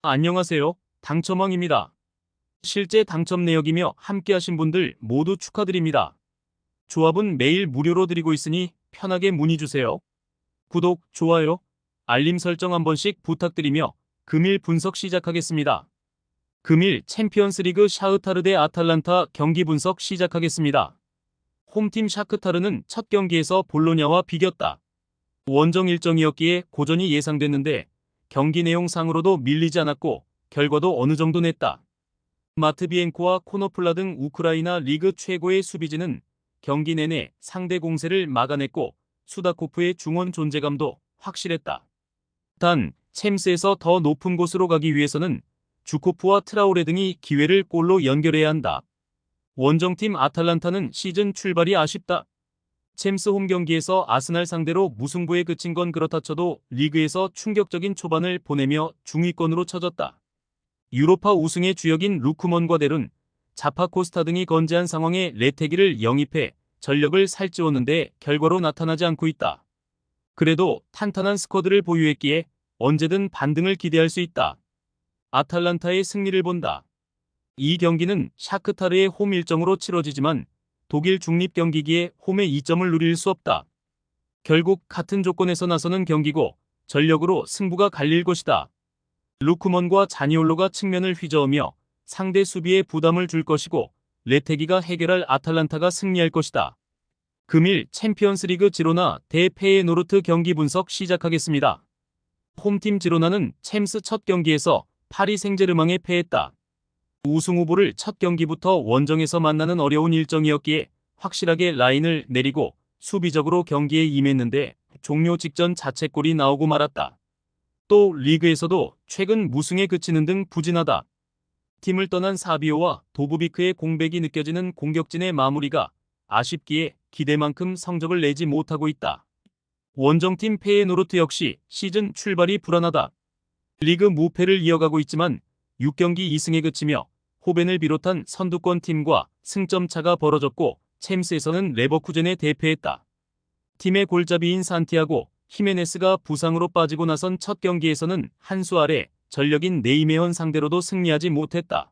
안녕하세요. 당첨왕입니다. 실제 당첨 내역이며 함께하신 분들 모두 축하드립니다. 조합은 매일 무료로 드리고 있으니 편하게 문의주세요. 구독, 좋아요, 알림 설정 한 번씩 부탁드리며 금일 분석 시작하겠습니다. 금일 챔피언스리그 샤흐타르 대 아탈란타 경기 분석 시작하겠습니다. 홈팀 샤크타르는 첫 경기에서 볼로냐와 비겼다. 원정 일정이었기에 고전이 예상됐는데 경기 내용상으로도 밀리지 않았고 결과도 어느 정도 냈다. 마트비엔코와 코노플라 등 우크라이나 리그 최고의 수비진은 경기 내내 상대 공세를 막아냈고 수다코프의 중원 존재감도 확실했다. 단 챔스에서 더 높은 곳으로 가기 위해서는 주코프와 트라오레 등이 기회를 골로 연결해야 한다. 원정팀 아탈란타는 시즌 출발이 아쉽다. 챔스 홈 경기에서 아스날 상대로 무승부에 그친 건 그렇다 쳐도 리그에서 충격적인 초반을 보내며 중위권으로 쳐졌다. 유로파 우승의 주역인 루크먼과 데룬, 자파코스타 등이 건재한 상황에 레테기를 영입해 전력을 살찌웠는데 결과로 나타나지 않고 있다. 그래도 탄탄한 스쿼드를 보유했기에 언제든 반등을 기대할 수 있다. 아탈란타의 승리를 본다. 이 경기는 샤크타르의 홈 일정으로 치러지지만 독일 중립 경기기에 홈의 이점을 누릴 수 없다. 결국 같은 조건에서 나서는 경기고 전력으로 승부가 갈릴 것이다. 루크먼과 자니올로가 측면을 휘저으며 상대 수비에 부담을 줄 것이고 레테기가 해결할 아탈란타가 승리할 것이다. 금일 챔피언스리그 지로나 대 페예노르트 경기 분석 시작하겠습니다. 홈팀 지로나는 챔스 첫 경기에서 파리 생제르맹에 패했다. 우승 후보를 첫 경기부터 원정에서 만나는 어려운 일정이었기에 확실하게 라인을 내리고 수비적으로 경기에 임했는데 종료 직전 자책골이 나오고 말았다. 또 리그에서도 최근 무승에 그치는 등 부진하다. 팀을 떠난 사비오와 도브비크의 공백이 느껴지는 공격진의 마무리가 아쉽기에 기대만큼 성적을 내지 못하고 있다. 원정팀 페예노르트 역시 시즌 출발이 불안하다. 리그 무패를 이어가고 있지만 6경기 2승에 그치며 호벤을 비롯한 선두권 팀과 승점 차가 벌어졌고 챔스에서는 레버쿠젠에 대패했다. 팀의 골잡이인 산티아고 히메네스가 부상으로 빠지고 나선 첫 경기에서는 한 수 아래 전력인 네이메헌 상대로도 승리하지 못했다.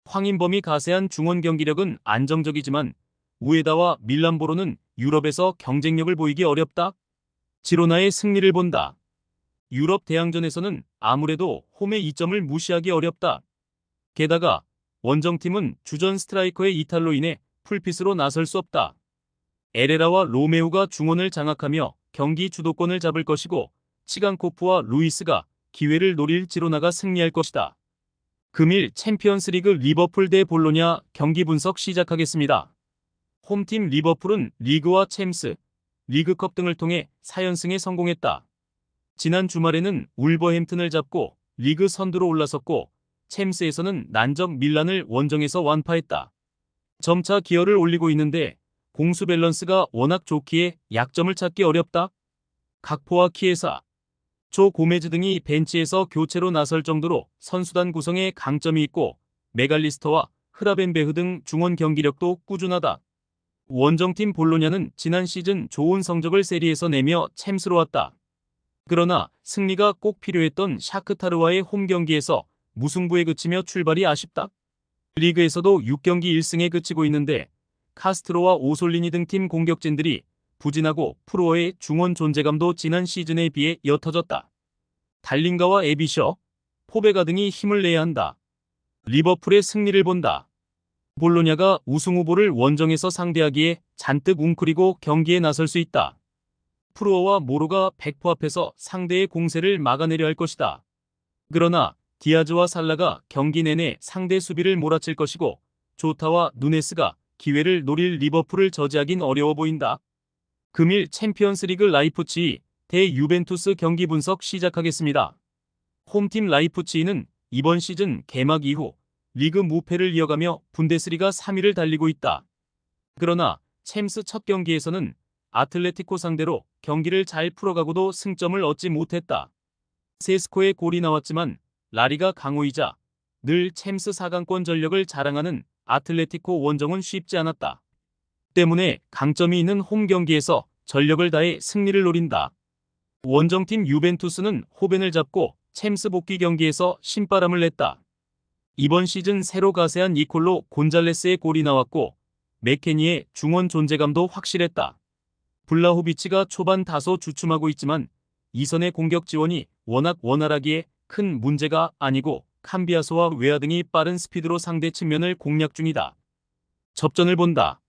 황인범이 가세한 중원 경기력은 안정적이지만 우에다와 밀란보로는 유럽에서 경쟁력을 보이기 어렵다. 지로나의 승리를 본다. 유럽 대항전에서는 아무래도 홈의 이점을 무시하기 어렵다. 게다가 원정팀은 주전 스트라이커의 이탈로 인해 풀핏으로 나설 수 없다. 에레라와 로메우가 중원을 장악하며 경기 주도권을 잡을 것이고 치간코프와 루이스가 기회를 노릴 지로나가 승리할 것이다. 금일 챔피언스리그 리버풀 대 볼로냐 경기 분석 시작하겠습니다. 홈팀 리버풀은 리그와 챔스, 리그컵 등을 통해 4연승에 성공했다. 지난 주말에는 울버햄튼을 잡고 리그 선두로 올라섰고 챔스에서는 난적 밀란을 원정에서 완파했다. 점차 기여를 올리고 있는데 공수 밸런스가 워낙 좋기에 약점을 찾기 어렵다. 각포와 키에사, 조 고메즈 등이 벤치에서 교체로 나설 정도로 선수단 구성에 강점이 있고 메갈리스터와 흐라벤베흐 등 중원 경기력도 꾸준하다. 원정팀 볼로냐는 지난 시즌 좋은 성적을 세리에서 내며 챔스로 왔다. 그러나 승리가 꼭 필요했던 샤크타르와의 홈 경기에서 무승부에 그치며 출발이 아쉽다. 리그에서도 6경기 1승에 그치고 있는데 카스트로와 오솔리니 등 팀 공격진들이 부진하고 프로어의 중원 존재감도 지난 시즌에 비해 옅어졌다. 달링가와 에비셔, 포베가 등이 힘을 내야 한다. 리버풀의 승리를 본다. 볼로냐가 우승 후보를 원정에서 상대하기에 잔뜩 웅크리고 경기에 나설 수 있다. 프로어와 모로가 백포 앞에서 상대의 공세를 막아내려 할 것이다. 그러나 디아즈와 살라가 경기 내내 상대 수비를 몰아칠 것이고 조타와 누네스가 기회를 노릴 리버풀을 저지하긴 어려워 보인다. 금일 챔피언스리그 라이프치히 대 유벤투스 경기 분석 시작하겠습니다. 홈팀 라이프치히는 이번 시즌 개막 이후 리그 무패를 이어가며 분데스리가 3위를 달리고 있다. 그러나 챔스 첫 경기에서는 아틀레티코 상대로 경기를 잘 풀어가고도 승점을 얻지 못했다. 세스코의 골이 나왔지만 라리가 강호이자 늘 챔스 4강권 전력을 자랑하는 아틀레티코 원정은 쉽지 않았다. 때문에 강점이 있는 홈 경기에서 전력을 다해 승리를 노린다. 원정팀 유벤투스는 호벤을 잡고 챔스 복귀 경기에서 신바람을 냈다. 이번 시즌 새로 가세한 니콜로 곤잘레스의 골이 나왔고 맥케니의 중원 존재감도 확실했다. 블라호비치가 초반 다소 주춤하고 있지만 이선의 공격 지원이 워낙 원활하기에 큰 문제가 아니고 캄비아소와 웨아 등이 빠른 스피드로 상대 측면을 공략 중이다. 접전을 본다.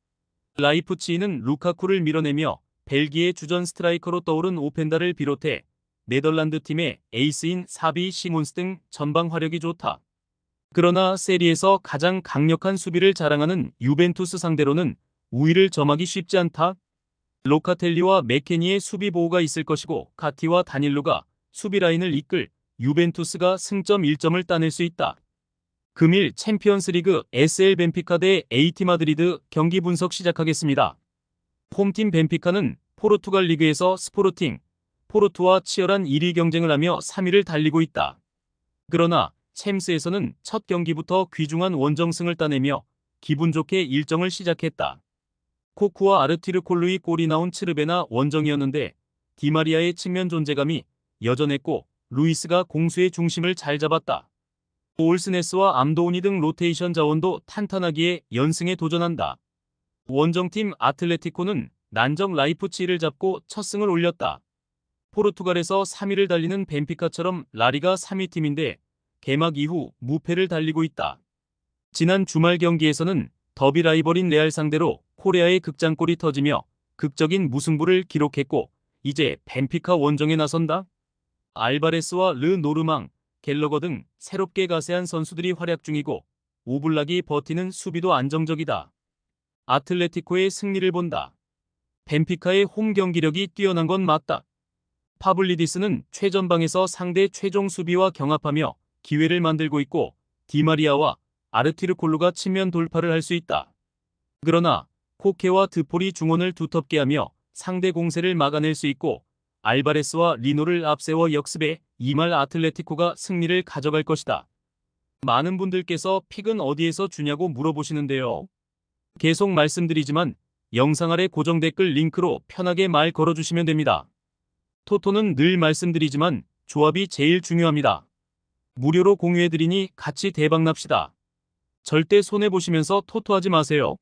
라이프치히는 루카쿠를 밀어내며 벨기에 주전 스트라이커로 떠오른 오펜다를 비롯해 네덜란드 팀의 에이스인 사비 시몬스 등 전방 화력이 좋다. 그러나 세리에서 가장 강력한 수비를 자랑하는 유벤투스 상대로는 우위를 점하기 쉽지 않다. 로카텔리와 맥케니의 수비 보호가 있을 것이고 가티와 다닐로가 수비 라인을 이끌 유벤투스가 승점 1점을 따낼 수 있다. 금일 챔피언스리그 SL 벤피카 대 AT 마드리드 경기 분석 시작하겠습니다. 홈팀 벤피카는 포르투갈 리그에서 스포르팅, 포르투와 치열한 1위 경쟁을 하며 3위를 달리고 있다. 그러나 챔스에서는 첫 경기부터 귀중한 원정승을 따내며 기분 좋게 일정을 시작했다. 코쿠와 아르티르콜루이 골이 나온 츠르베나 원정이었는데 디마리아의 측면 존재감이 여전했고 루이스가 공수의 중심을 잘 잡았다. 올스네스와 암도우니 등 로테이션 자원도 탄탄하기에 연승에 도전한다. 원정팀 아틀레티코는 난적 라이프치히를 잡고 첫 승을 올렸다. 포르투갈에서 3위를 달리는 벤피카처럼 라리가 3위 팀인데 개막 이후 무패를 달리고 있다. 지난 주말 경기에서는 더비 라이벌인 레알 상대로 코레아의 극장골이 터지며 극적인 무승부를 기록했고 이제 벤피카 원정에 나선다. 알바레스와 르 노르망, 갤러거 등 새롭게 가세한 선수들이 활약 중이고 오블락이 버티는 수비도 안정적이다. 아틀레티코의 승리를 본다. 벤피카의 홈 경기력이 뛰어난 건 맞다. 파블리디스는 최전방에서 상대 최종 수비와 경합하며 기회를 만들고 있고 디마리아와 아르티르콜루가 측면 돌파를 할 수 있다. 그러나 코케와 드폴이 중원을 두텁게 하며 상대 공세를 막아낼 수 있고 알바레스와 리노를 앞세워 역습해 이말 아틀레티코가 승리를 가져갈 것이다. 많은 분들께서 픽은 어디에서 주냐고 물어보시는데요. 계속 말씀드리지만 영상 아래 고정 댓글 링크로 편하게 말 걸어주시면 됩니다. 토토는 늘 말씀드리지만 조합이 제일 중요합니다. 무료로 공유해드리니 같이 대박납시다. 절대 손해보시면서 토토하지 마세요.